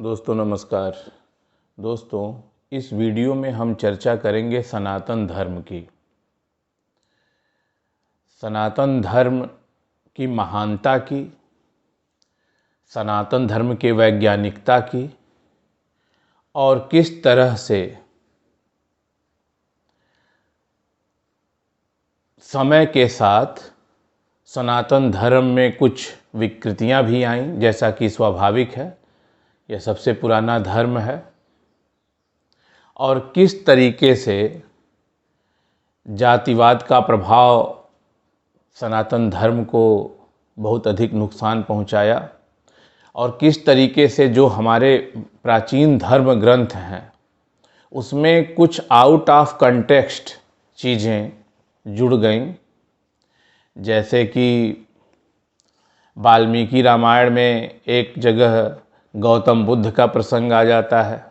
दोस्तों नमस्कार। दोस्तों, इस वीडियो में हम चर्चा करेंगे सनातन धर्म की। सनातन धर्म की महानता की, सनातन धर्म के वैज्ञानिकता की और किस तरह से समय के साथ सनातन धर्म में कुछ विकृतियां भी आईं, जैसा कि स्वाभाविक है। यह सबसे पुराना धर्म है और किस तरीके से जातिवाद का प्रभाव सनातन धर्म को बहुत अधिक नुकसान पहुंचाया और किस तरीके से जो हमारे प्राचीन धर्म ग्रंथ हैं उसमें कुछ आउट ऑफ कंटेक्स्ट चीज़ें जुड़ गईं। जैसे कि वाल्मीकि रामायण में एक जगह गौतम बुद्ध का प्रसंग आ जाता है।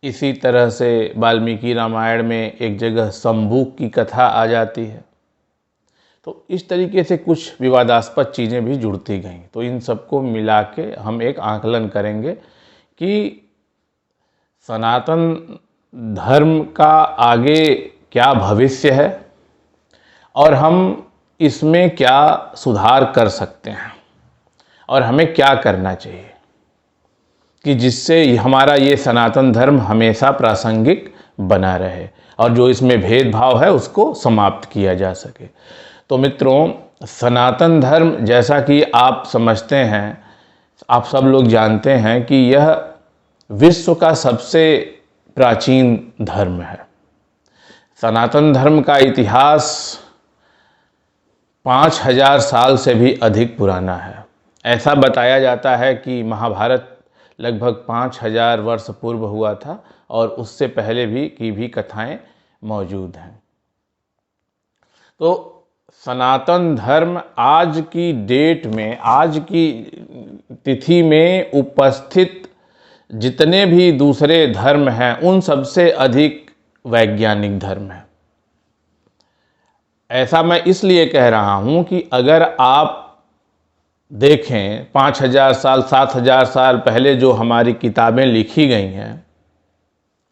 इसी तरह से वाल्मीकि रामायण में एक जगह शंभू की कथा आ जाती है। तो इस तरीके से कुछ विवादास्पद चीज़ें भी जुड़ती गईं। तो इन सबको मिला के हम एक आकलन करेंगे कि सनातन धर्म का आगे क्या भविष्य है और हम इसमें क्या सुधार कर सकते हैं और हमें क्या करना चाहिए कि जिससे हमारा ये सनातन धर्म हमेशा प्रासंगिक बना रहे और जो इसमें भेदभाव है उसको समाप्त किया जा सके। तो मित्रों, सनातन धर्म जैसा कि आप समझते हैं, आप सब लोग जानते हैं कि यह विश्व का सबसे प्राचीन धर्म है। सनातन धर्म का इतिहास 5000 साल से भी अधिक पुराना है। ऐसा बताया जाता है कि महाभारत लगभग 5000 वर्ष पूर्व हुआ था और उससे पहले भी कथाएं मौजूद हैं। तो सनातन धर्म आज की डेट में, आज की तिथि में उपस्थित जितने भी दूसरे धर्म हैं उन सबसे अधिक वैज्ञानिक धर्म है। ऐसा मैं इसलिए कह रहा हूं कि अगर आप देखें 5000 साल 7000 साल पहले जो हमारी किताबें लिखी गई हैं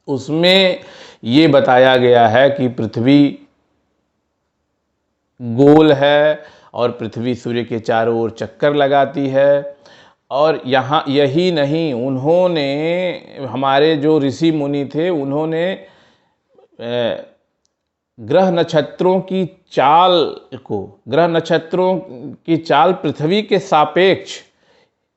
उसमें ये बताया गया है कि पृथ्वी गोल है और पृथ्वी सूर्य के चारों ओर चक्कर लगाती है। और यहाँ यही नहीं, उन्होंने, हमारे जो ऋषि मुनि थे, उन्होंने ग्रह नक्षत्रों की चाल पृथ्वी के सापेक्ष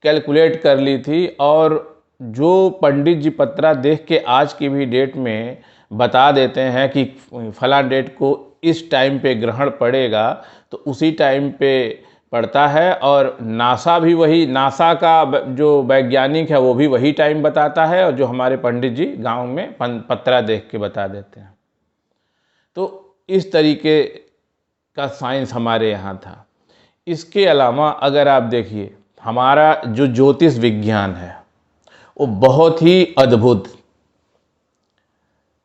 कैलकुलेट कर ली थी। और जो पंडित जी पत्रा देख के आज की भी डेट में बता देते हैं कि फला डेट को इस टाइम पे ग्रहण पड़ेगा, तो उसी टाइम पे पड़ता है। और नासा का जो वैज्ञानिक है वो भी वही टाइम बताता है और जो हमारे पंडित जी गांव में पत्रा देख के बता देते हैं। तो इस तरीके का साइंस हमारे यहाँ था। इसके अलावा अगर आप देखिए, हमारा जो ज्योतिष विज्ञान है वो बहुत ही अद्भुत,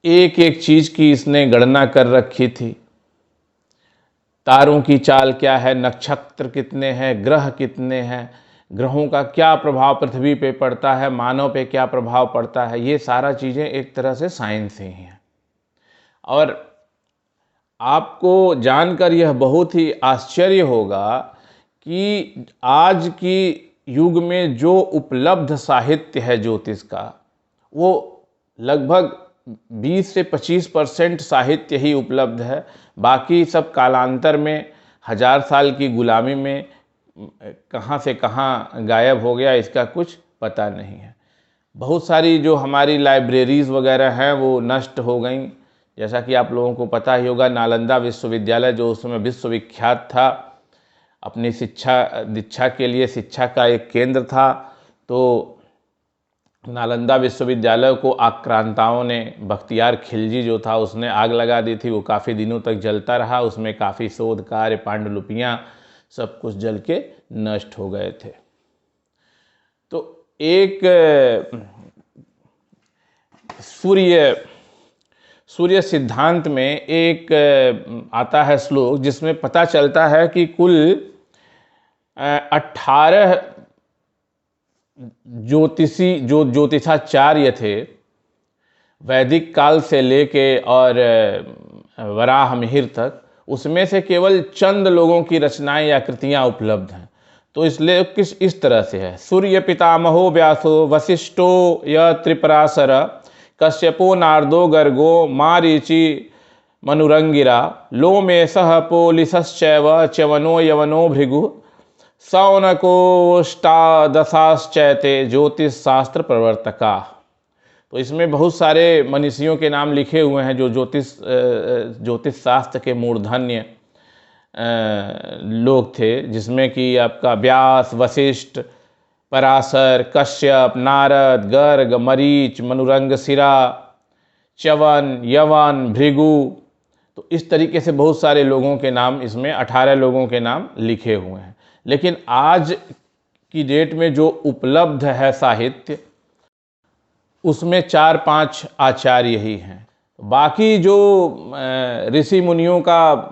एक एक चीज़ की इसने गणना कर रखी थी। तारों की चाल क्या है, नक्षत्र कितने हैं, ग्रह कितने हैं, ग्रहों का क्या प्रभाव पृथ्वी पे पड़ता है, मानव पे क्या प्रभाव पड़ता है, ये सारा चीज़ें एक तरह से साइंस ही हैं। और आपको जानकर यह बहुत ही आश्चर्य होगा कि आज की युग में जो उपलब्ध साहित्य है ज्योतिष का, वो लगभग 20 से 25% साहित्य ही उपलब्ध है। बाकी सब कालांतर में, 1000 साल की गुलामी में कहाँ से कहाँ गायब हो गया, इसका कुछ पता नहीं है। बहुत सारी जो हमारी लाइब्रेरीज़ वगैरह हैं वो नष्ट हो गई। जैसा कि आप लोगों को पता ही होगा, नालंदा विश्वविद्यालय जो उस समय विश्वविख्यात था, अपनी दीक्षा के लिए शिक्षा का एक केंद्र था, तो नालंदा विश्वविद्यालय को आक्रांताओं ने, बख्तियार खिलजी जो था उसने आग लगा दी थी। वो काफ़ी दिनों तक जलता रहा, उसमें काफ़ी शोध कार्य, पांडुलिपियाँ सब कुछ जल के नष्ट हो गए थे। तो एक सूर्य सिद्धांत में एक आता है श्लोक जिसमें पता चलता है कि कुल 18 ज्योतिषाचार्य थे, वैदिक काल से लेके और वराह मिहिर तक, उसमें से केवल चंद लोगों की रचनाएं या कृतियां उपलब्ध हैं। तो इसलिए इस तरह से है। सूर्य पितामहो व्यासो वशिष्ठो य त्रिपराशर कश्यपो नारदो गर्गो मारीचि मनुरंगिरा लोमेशः पोलिसश्चैव च्यवनो यवनो भृगु सौनकोष्टादशाश्चैते ज्योतिष शास्त्र प्रवर्तका। तो इसमें बहुत सारे मनीषियों के नाम लिखे हुए हैं जो ज्योतिष शास्त्र के मूर्धन्य लोग थे, जिसमें कि आपका व्यास, वशिष्ठ, पराशर, कश्यप, नारद, गर्ग, मरीच, मनुरंगशिरा, च्यवन, यवन, भृगु। तो इस तरीके से बहुत सारे लोगों के नाम, इसमें 18 लोगों के नाम लिखे हुए हैं। लेकिन आज की डेट में जो उपलब्ध है साहित्य, उसमें 4-5 आचार्य ही हैं। बाकी जो ऋषि मुनियों का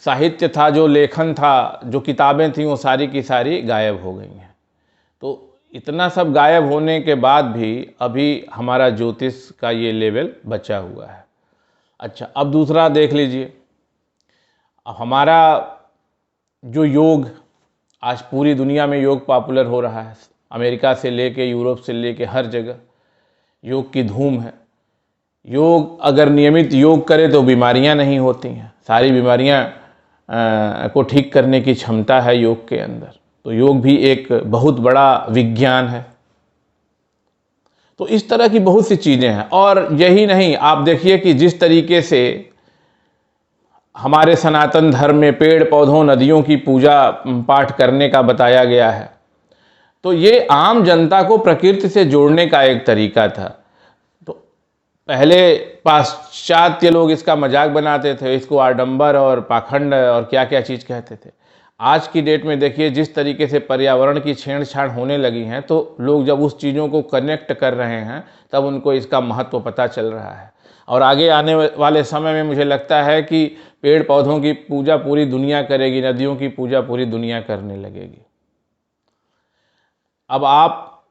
साहित्य था, जो लेखन था, जो किताबें थीं, वो सारी की सारी गायब हो गई हैं। तो इतना सब गायब होने के बाद भी अभी हमारा ज्योतिष का ये लेवल बचा हुआ है। अच्छा, अब दूसरा देख लीजिए। अब हमारा जो योग, आज पूरी दुनिया में योग पॉपुलर हो रहा है। अमेरिका से लेके, यूरोप से लेके हर जगह योग की धूम है। योग अगर नियमित योग करे तो बीमारियां नहीं होती हैं। सारी बीमारियां को ठीक करने की क्षमता है योग के अंदर। तो योग भी एक बहुत बड़ा विज्ञान है। तो इस तरह की बहुत सी चीज़ें हैं। और यही नहीं, आप देखिए कि जिस तरीके से हमारे सनातन धर्म में पेड़ पौधों, नदियों की पूजा पाठ करने का बताया गया है, तो ये आम जनता को प्रकृति से जोड़ने का एक तरीका था। तो पहले पाश्चात्य लोग इसका मजाक बनाते थे, इसको आडंबर और पाखंड और क्या क्या चीज़ कहते थे। आज की डेट में देखिए जिस तरीके से पर्यावरण की छेड़छाड़ होने लगी है, तो लोग जब उस चीज़ों को कनेक्ट कर रहे हैं, तब उनको इसका महत्व पता चल रहा है। और आगे आने वाले समय में मुझे लगता है कि पेड़ पौधों की पूजा पूरी दुनिया करेगी, नदियों की पूजा पूरी दुनिया करने लगेगी। अब आप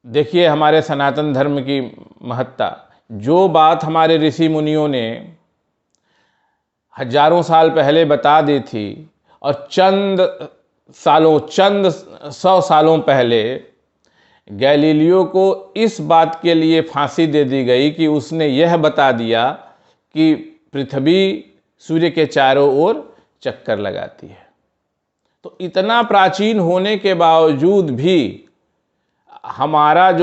देखिए हमारे सनातन धर्म की महत्ता, जो बात हमारे ऋषि मुनियों ने हजारों साल पहले बता दी थी, और चंद 100 सालों पहले गैलीलियो को इस बात के लिए फांसी दे दी गई कि उसने यह बता दिया कि पृथ्वी सूर्य के चारों ओर चक्कर लगाती है। तो इतना प्राचीन होने के बावजूद भी हमारे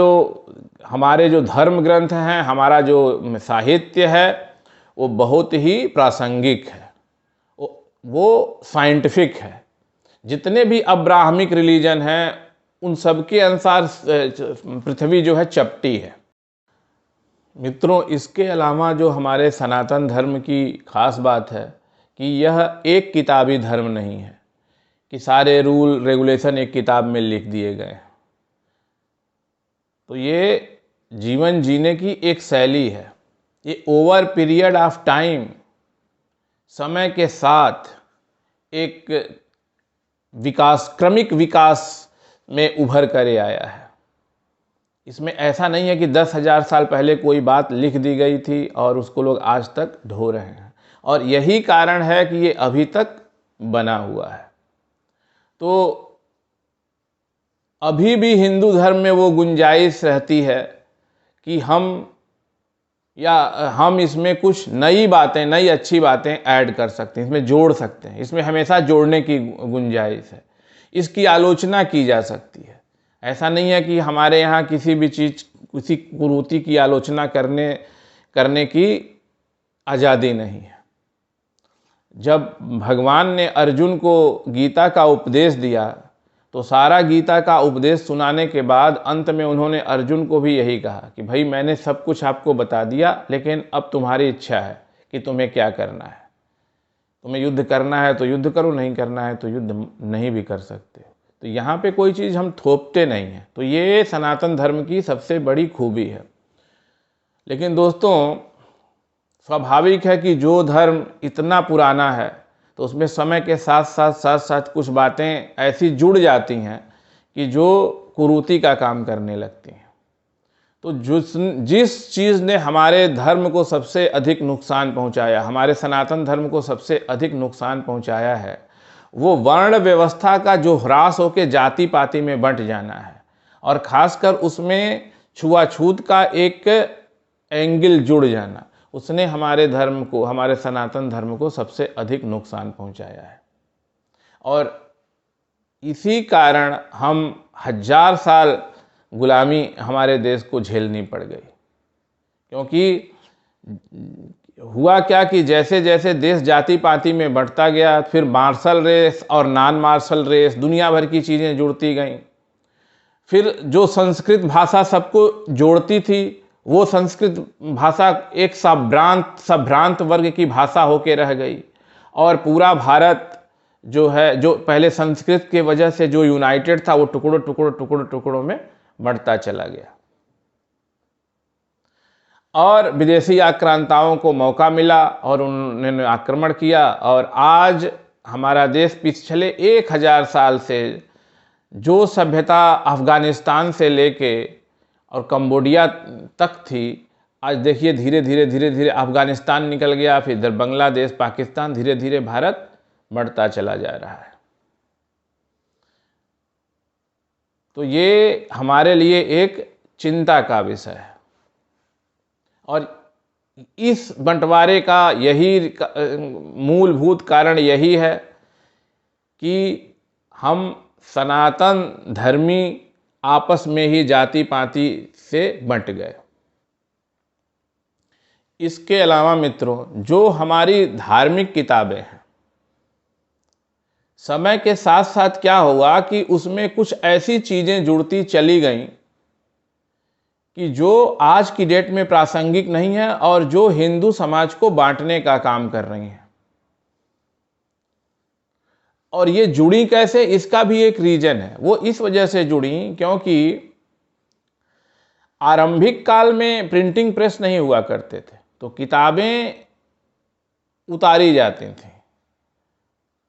जो धर्म ग्रंथ हैं, हमारा जो साहित्य है, वो बहुत ही प्रासंगिक है, वो साइंटिफिक है। जितने भी अब्राहमिक रिलीजन हैं, उन सब के अनुसार पृथ्वी जो है चपटी है। मित्रों, इसके अलावा जो हमारे सनातन धर्म की खास बात है कि यह एक किताबी धर्म नहीं है कि सारे रूल रेगुलेशन एक किताब में लिख दिए गए। तो ये जीवन जीने की एक शैली है। ये ओवर पीरियड ऑफ टाइम, समय के साथ एक क्रमिक विकास में उभर कर आया है। इसमें ऐसा नहीं है कि 10,000 साल पहले कोई बात लिख दी गई थी और उसको लोग आज तक ढो रहे हैं, और यही कारण है कि ये अभी तक बना हुआ है। तो अभी भी हिंदू धर्म में वो गुंजाइश रहती है कि हम इसमें कुछ नई बातें, नई अच्छी बातें ऐड कर सकते हैं, इसमें जोड़ सकते हैं। इसमें हमेशा जोड़ने की गुंजाइश है, इसकी आलोचना की जा सकती है। ऐसा नहीं है कि हमारे यहाँ किसी भी चीज़, किसी कुरीति की आलोचना करने की आज़ादी नहीं है। जब भगवान ने अर्जुन को गीता का उपदेश दिया, तो सारा गीता का उपदेश सुनाने के बाद अंत में उन्होंने अर्जुन को भी यही कहा कि भाई मैंने सब कुछ आपको बता दिया, लेकिन अब तुम्हारी इच्छा है कि तुम्हें क्या करना है। तुम्हें युद्ध करना है तो युद्ध करो, नहीं करना है तो युद्ध नहीं भी कर सकते। तो यहाँ पे कोई चीज़ हम थोपते नहीं हैं। तो ये सनातन धर्म की सबसे बड़ी खूबी है। लेकिन दोस्तों, स्वाभाविक है कि जो धर्म इतना पुराना है, तो उसमें समय के साथ साथ कुछ बातें ऐसी जुड़ जाती हैं कि जो कुरीति का काम करने लगती हैं। तो जिस चीज़ ने हमारे धर्म को सबसे अधिक नुकसान पहुंचाया, हमारे सनातन धर्म को सबसे अधिक नुकसान पहुंचाया है, वो वर्ण व्यवस्था का जो ह्रास होकर जाति पाति में बंट जाना है, और ख़ासकर उसमें छुआछूत का एक एंगल जुड़ जाना, उसने हमारे धर्म को, हमारे सनातन धर्म को सबसे अधिक नुकसान पहुंचाया है। और इसी कारण हम 1000 साल गुलामी हमारे देश को झेलनी पड़ गई। क्योंकि हुआ क्या कि जैसे जैसे देश जाति पाति में बढ़ता गया, फिर मार्शल रेस और नॉन मार्शल रेस, दुनिया भर की चीज़ें जुड़ती गईं। फिर जो संस्कृत भाषा सबको जोड़ती थी, वो संस्कृत भाषा एक संभ्रांत वर्ग की भाषा होके रह गई, और पूरा भारत जो है, जो पहले संस्कृत के वजह से जो यूनाइटेड था, वो टुकड़ों में बढ़ता चला गया। और विदेशी आक्रांताओं को मौका मिला और उन्होंने आक्रमण किया, और आज हमारा देश पिछले 1000 साल से जो सभ्यता अफगानिस्तान से लेके और कंबोडिया तक थी, आज देखिए धीरे धीरे अफगानिस्तान निकल गया, फिर इधर बांग्लादेश, पाकिस्तान, धीरे धीरे भारत बढ़ता चला जा रहा है। तो ये हमारे लिए एक चिंता का विषय है, और इस बंटवारे का यही मूलभूत कारण यही है कि हम सनातन धर्मी आपस में ही जाति पाति से बंट गए। इसके अलावा मित्रों, जो हमारी धार्मिक किताबें हैं, समय के साथ साथ क्या हुआ कि उसमें कुछ ऐसी चीज़ें जुड़ती चली गईं कि जो आज की डेट में प्रासंगिक नहीं है, और जो हिंदू समाज को बांटने का काम कर रही हैं। और ये जुड़ी कैसे, इसका भी एक रीजन है। वो इस वजह से जुड़ी क्योंकि आरंभिक काल में प्रिंटिंग प्रेस नहीं हुआ करते थे, तो किताबें उतारी जाती थी,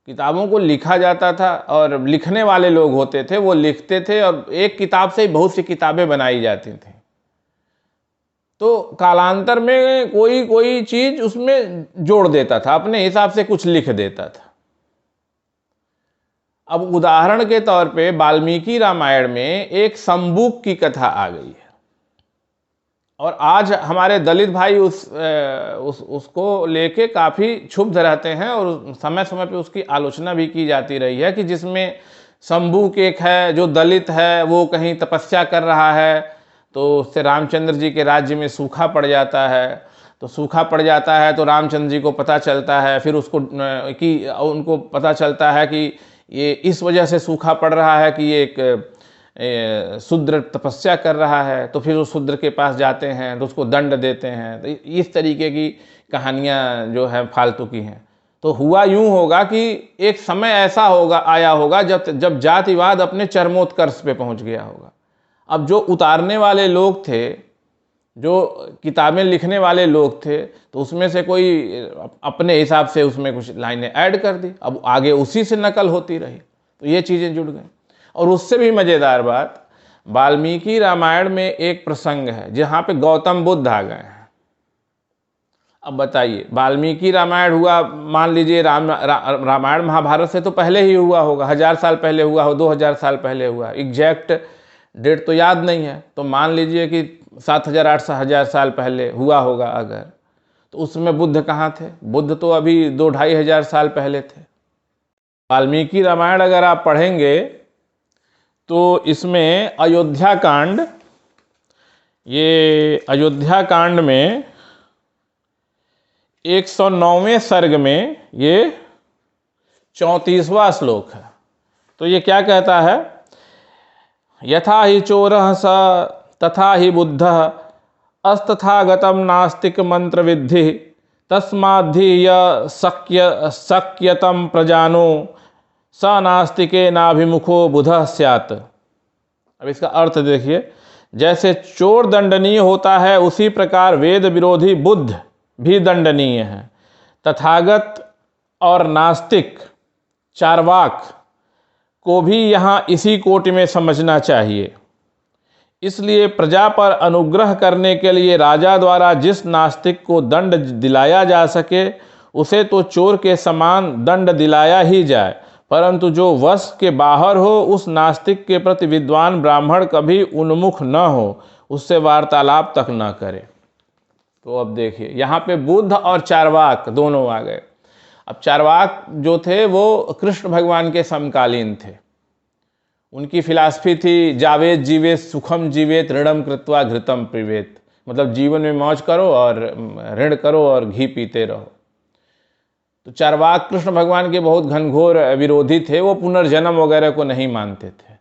किताबों को लिखा जाता था, और लिखने वाले लोग होते थे, वो लिखते थे, और एक किताब से बहुत सी किताबें बनाई जाती थी। तो कालांतर में कोई चीज उसमें जोड़ देता था, अपने हिसाब से कुछ लिख देता था। अब उदाहरण के तौर पे वाल्मीकि रामायण में एक संबूक की कथा आ गई है, और आज हमारे दलित भाई उसको लेके काफ़ी क्षुब्ध रहते हैं, और समय समय पे उसकी आलोचना भी की जाती रही है कि जिसमें संबूक एक है जो दलित है, वो कहीं तपस्या कर रहा है, तो उससे रामचंद्र जी के राज्य में सूखा पड़ जाता है। तो सूखा पड़ जाता है तो रामचंद्र जी को पता चलता है, फिर उनको पता चलता है कि ये इस वजह से सूखा पड़ रहा है कि ये एक शूद्र तपस्या कर रहा है। तो फिर उस शूद्र के पास जाते हैं तो उसको दंड देते हैं। तो इस तरीके की कहानियाँ जो है फालतू की हैं। तो हुआ यूं होगा कि एक समय ऐसा आया होगा जब जातिवाद अपने चरमोत्कर्ष पे पहुंच गया होगा। अब जो उतारने वाले लोग थे, जो किताबें लिखने वाले लोग थे, तो उसमें से कोई अपने हिसाब से उसमें कुछ लाइनें ऐड कर दी, अब आगे उसी से नकल होती रही, तो ये चीज़ें जुड़ गई। और उससे भी मज़ेदार बात, वाल्मीकि रामायण में एक प्रसंग है जहाँ पे गौतम बुद्ध आ गए हैं। अब बताइए, वाल्मीकि रामायण हुआ, मान लीजिए रामायण महाभारत से तो पहले ही हुआ होगा, 1000 साल पहले हुआ हो, 2000 साल पहले हुआ, एग्जैक्ट डेट तो याद नहीं है, तो मान लीजिए कि 7000 800 1000 साल पहले हुआ होगा अगर, तो उसमें बुद्ध कहाँ थे? बुद्ध तो अभी 2-2.5 हजार साल पहले थे। वाल्मीकि रामायण अगर आप पढ़ेंगे तो इसमें अयोध्या कांड, ये अयोध्या कांड में 109वें सर्ग में ये 34वां श्लोक है। तो ये क्या कहता है? यथा ही चोरः स तथा ही बुद्धः अस्तथागतम नास्तिक मंत्र विद्धि तस्माद्धि शक्यतम प्रजानो स नास्तिके नाभिमुखो बुधः स्यात्। अब इसका अर्थ देखिए, जैसे चोर दंडनीय होता है उसी प्रकार वेद विरोधी बुद्ध भी दंडनीय है। तथागत और नास्तिक चार्वाक को भी यहाँ इसी कोटि में समझना चाहिए। इसलिए प्रजा पर अनुग्रह करने के लिए राजा द्वारा जिस नास्तिक को दंड दिलाया जा सके उसे तो चोर के समान दंड दिलाया ही जाए, परंतु जो वश के बाहर हो उस नास्तिक के प्रति विद्वान ब्राह्मण कभी उन्मुख न हो, उससे वार्तालाप तक न करे। तो अब देखिए यहाँ पे बुद्ध और चार्वाक दोनों आ गए। अब चार्वाक जो थे वो कृष्ण भगवान के समकालीन थे। उनकी फिलॉसफी थी जावेत जीवेत सुखम जीवेत ऋणम कृत्वा घृतम पिबेत, मतलब जीवन में मौज करो और ऋण करो और घी पीते रहो। तो चार्वाक कृष्ण भगवान के बहुत घनघोर विरोधी थे, वो पुनर्जन्म वगैरह को नहीं मानते थे।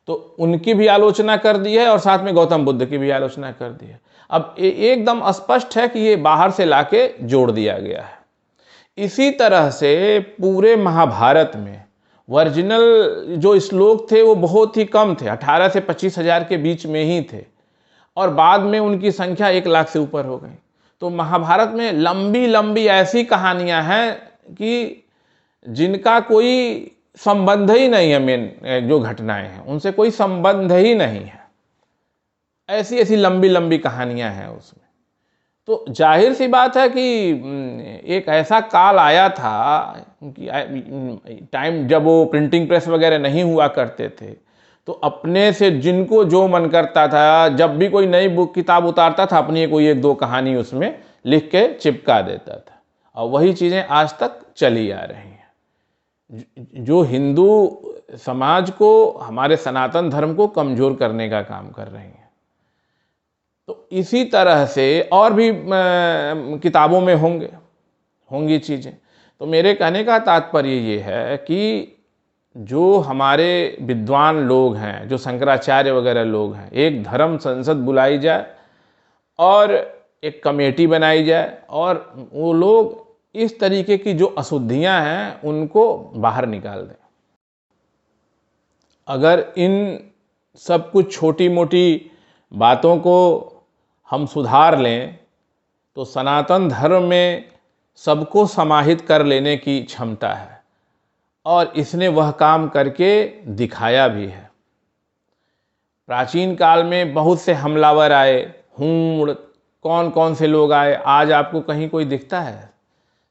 तो उनकी भी आलोचना कर दी है और साथ में गौतम बुद्ध की भी आलोचना कर दी है। अब एकदम स्पष्ट है कि ये बाहर से लाके जोड़ दिया गया है। इसी तरह से पूरे महाभारत में ओरिजिनल जो श्लोक थे वो बहुत ही कम थे, 18 से 25 हजार के बीच में ही थे, और बाद में उनकी संख्या 1 लाख से ऊपर हो गई। तो महाभारत में लंबी लंबी ऐसी कहानियां हैं कि जिनका कोई संबंध ही नहीं है, मेन जो घटनाएं हैं उनसे कोई संबंध ही नहीं है, ऐसी ऐसी लंबी लंबी कहानियां हैं उसमें। तो जाहिर सी बात है कि एक ऐसा काल आया था कि टाइम जब वो प्रिंटिंग प्रेस वगैरह नहीं हुआ करते थे, तो अपने से जिनको जो मन करता था, जब भी कोई नई बुक किताब उतारता था अपनी कोई 1-2 कहानी उसमें लिख के चिपका देता था, और वही चीज़ें आज तक चली आ रही हैं, जो हिंदू समाज को, हमारे सनातन धर्म को कमज़ोर करने का काम कर रही हैं। तो इसी तरह से और भी किताबों में होंगी चीज़ें। तो मेरे कहने का तात्पर्य ये है कि जो हमारे विद्वान लोग हैं, जो शंकराचार्य वगैरह लोग हैं, एक धर्म संसद बुलाई जाए और एक कमेटी बनाई जाए और वो लोग इस तरीके की जो अशुद्धियां हैं उनको बाहर निकाल दें। अगर इन सब कुछ छोटी मोटी बातों को हम सुधार लें तो सनातन धर्म में सबको समाहित कर लेने की क्षमता है, और इसने वह काम करके दिखाया भी है। प्राचीन काल में बहुत से हमलावर आए, हूण, कौन कौन से लोग आए, आज आपको कहीं कोई दिखता है?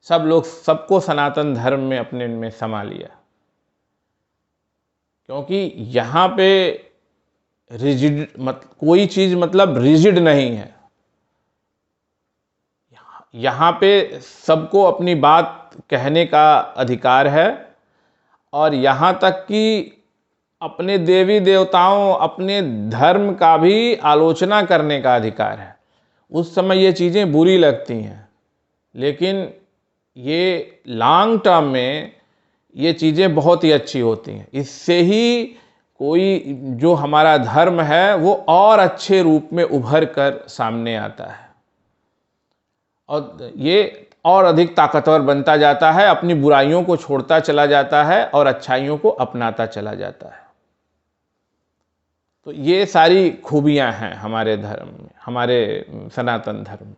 सब लोग सबको सनातन धर्म में अपने में समा लिया, क्योंकि यहाँ पे रिजिड कोई चीज़ मतलब रिजिड नहीं है। यहाँ पे सबको अपनी बात कहने का अधिकार है, और यहाँ तक कि अपने देवी देवताओं, अपने धर्म का भी आलोचना करने का अधिकार है। उस समय ये चीज़ें बुरी लगती हैं, लेकिन ये लॉन्ग टर्म में ये चीज़ें बहुत ही अच्छी होती हैं। इससे ही कोई जो हमारा धर्म है वो और अच्छे रूप में उभर कर सामने आता है, और ये और अधिक ताकतवर बनता जाता है, अपनी बुराइयों को छोड़ता चला जाता है और अच्छाइयों को अपनाता चला जाता है। तो ये सारी खूबियां हैं हमारे धर्म में, हमारे सनातन धर्म में।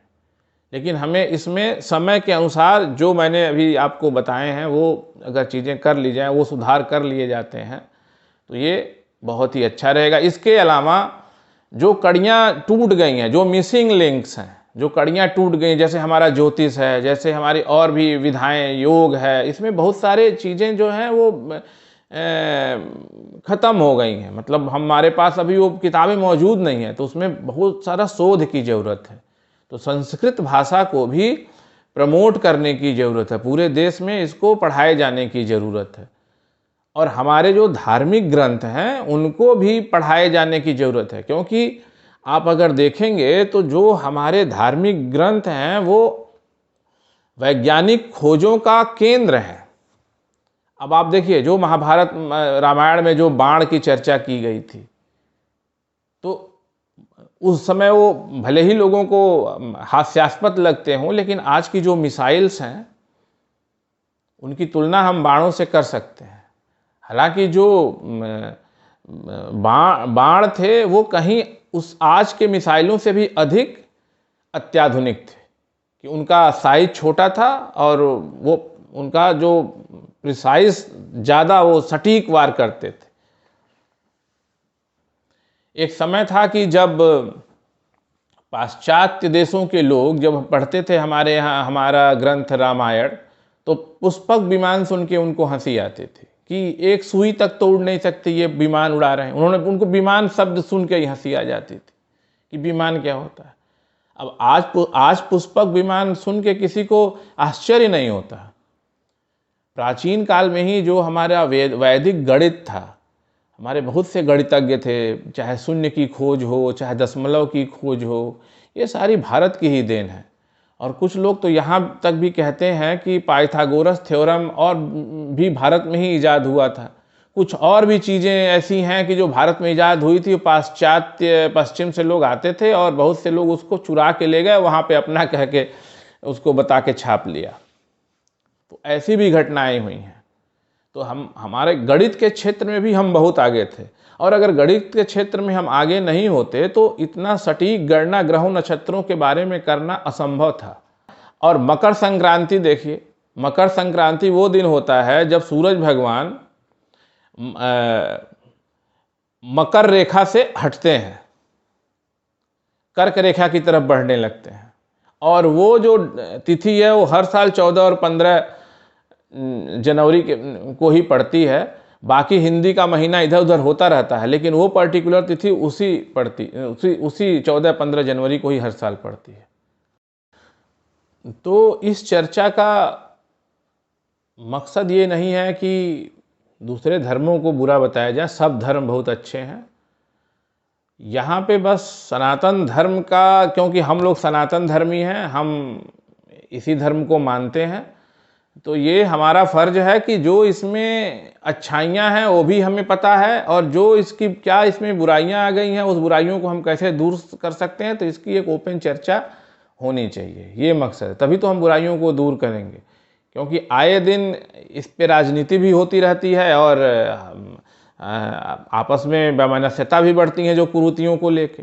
लेकिन हमें इसमें समय के अनुसार जो मैंने अभी आपको बताए हैं वो अगर चीज़ें कर ली जाएं, वो सुधार कर लिए जाते हैं तो ये बहुत ही अच्छा रहेगा। इसके अलावा जो कड़ियाँ टूट गई हैं, जो मिसिंग लिंक्स हैं, जो कड़ियाँ टूट गई, जैसे हमारा ज्योतिष है, जैसे हमारी और भी विधाएं, योग है, इसमें बहुत सारे चीज़ें जो हैं वो ख़त्म हो गई हैं। मतलब हमारे पास अभी वो किताबें मौजूद नहीं हैं, तो उसमें बहुत सारा शोध की ज़रूरत है। तो संस्कृत भाषा को भी प्रमोट करने की ज़रूरत है, पूरे देश में इसको पढ़ाए जाने की ज़रूरत है, और हमारे जो धार्मिक ग्रंथ हैं उनको भी पढ़ाए जाने की ज़रूरत है। क्योंकि आप अगर देखेंगे तो जो हमारे धार्मिक ग्रंथ हैं वो वैज्ञानिक खोजों का केंद्र हैं। अब आप देखिए, जो महाभारत रामायण में जो बाण की चर्चा की गई थी, तो उस समय वो भले ही लोगों को हास्यास्पद लगते हों, लेकिन आज की जो मिसाइल्स हैं उनकी तुलना हम बाणों से कर सकते हैं। हालांकि जो बाण थे वो कहीं उस आज के मिसाइलों से भी अधिक अत्याधुनिक थे, कि उनका साइज छोटा था और वो उनका जो प्रिसाइज ज़्यादा वो सटीक वार करते थे। एक समय था कि जब पाश्चात्य देशों के लोग जब पढ़ते थे हमारे यहाँ हमारा ग्रंथ रामायण, तो पुष्पक विमान सुन के उनको हंसी आती थी कि एक सुई तक तो उड़ नहीं सकती, ये विमान उड़ा रहे हैं। उनको विमान शब्द सुन के ही हंसी आ जाती थी कि विमान क्या होता है। अब आज पुष्पक विमान सुन के किसी को आश्चर्य नहीं होता। प्राचीन काल में ही जो हमारा वैदिक गणित था, हमारे बहुत से गणितज्ञ थे, चाहे शून्य की खोज हो, चाहे दशमलव की खोज हो, ये सारी भारत की ही देन है। और कुछ लोग तो यहाँ तक भी कहते हैं कि पाइथागोरस थ्योरम और भी भारत में ही इजाद हुआ था। कुछ और भी चीज़ें ऐसी हैं कि जो भारत में इजाद हुई थी, पश्चिम से लोग आते थे और बहुत से लोग उसको चुरा के ले गए, वहाँ पे अपना कह के उसको बता के छाप लिया। तो ऐसी भी घटनाएं हुई हैं। तो हमारे गणित के क्षेत्र में भी हम बहुत आगे थे, और अगर गणित के क्षेत्र में हम आगे नहीं होते तो इतना सटीक गणना ग्रहों नक्षत्रों के बारे में करना असंभव था। और मकर संक्रांति देखिए, मकर संक्रांति वो दिन होता है जब सूरज भगवान मकर रेखा से हटते हैं, कर्क रेखा की तरफ बढ़ने लगते हैं। और वो जो तिथि है वो हर साल 14 और 15 जनवरी को ही पड़ती है। बाकी हिंदी का महीना इधर उधर होता रहता है, लेकिन वो पर्टिकुलर तिथि उसी 14-15 जनवरी को ही हर साल पड़ती है। तो इस चर्चा का मकसद ये नहीं है कि दूसरे धर्मों को बुरा बताया जाए, सब धर्म बहुत अच्छे हैं। यहाँ पे बस सनातन धर्म का, क्योंकि हम लोग सनातन धर्मी हैं, हम इसी धर्म को मानते हैं, तो ये हमारा फर्ज है कि जो इसमें अच्छाइयाँ हैं वो भी हमें पता है, और जो इसमें बुराइयाँ आ गई हैं उस बुराइयों को हम कैसे दूर कर सकते हैं, तो इसकी एक ओपन चर्चा होनी चाहिए। ये मकसद है, तभी तो हम बुराइयों को दूर करेंगे। क्योंकि आए दिन इस पे राजनीति भी होती रहती है और आपस में वैमनस्यता भी बढ़ती हैं जो कुरीतियों को लेके।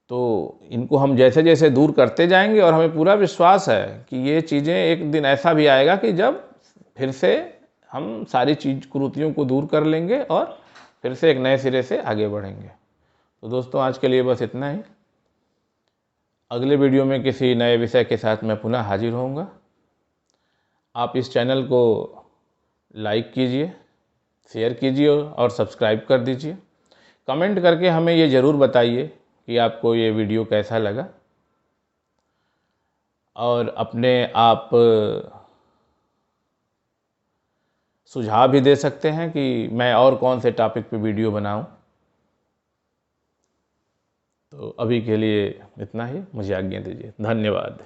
तो इनको हम जैसे जैसे दूर करते जाएंगे, और हमें पूरा विश्वास है कि ये चीज़ें एक दिन ऐसा भी आएगा कि जब फिर से हम सारी कुरीतियों को दूर कर लेंगे और फिर से एक नए सिरे से आगे बढ़ेंगे। तो दोस्तों, आज के लिए बस इतना ही। अगले वीडियो में किसी नए विषय के साथ मैं पुनः हाजिर होऊंगा। आप इस चैनल को लाइक कीजिए, शेयर कीजिए और सब्सक्राइब कर दीजिए। कमेंट करके हमें ये ज़रूर बताइए कि आपको ये वीडियो कैसा लगा, और अपने आप सुझाव भी दे सकते हैं कि मैं और कौन से टॉपिक पे वीडियो बनाऊं। तो अभी के लिए इतना ही, मुझे आज्ञा दीजिए। धन्यवाद।